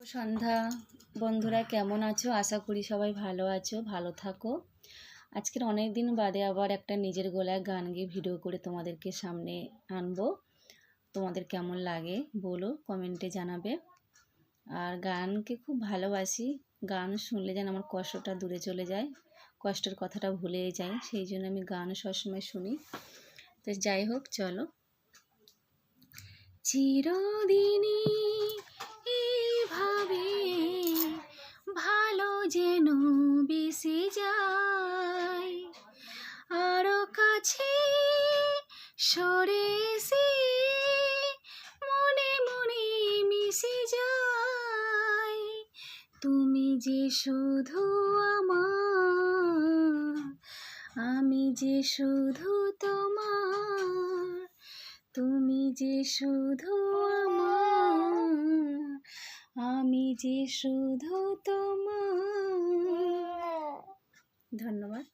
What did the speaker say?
সন্ধ্যা বন্ধুরা, কেমন আছো? আশা করি সবাই ভালো আছো, ভালো থাকো। আজকের অনেক দিন বাদে আবার একটা নিজের গলায় গান গেয়ে ভিডিও করে তোমাদেরকে সামনে আনবো। তোমাদের কেমন লাগে বলো, কমেন্টে জানাবে। আর গানকে খুব ভালোবাসি, গান শুনলে যেন আমার কষ্টটা দূরে চলে যায়, কষ্টের কথাটা ভুলে যাই, সেই জন্য আমি গান সবসময় শুনি। তো যাই হোক, চলো। চিরদিনই এইভাবে ভালো যেন বেসে যায়, আরো কাছে সরে এসে মনে মনে মিশে যায়। তুমি যে শুধু আমার, আমি যে শুধু তোমার। তুমি যে শুধু আমার, আমি যে শুধু তোমার। ধন্যবাদ।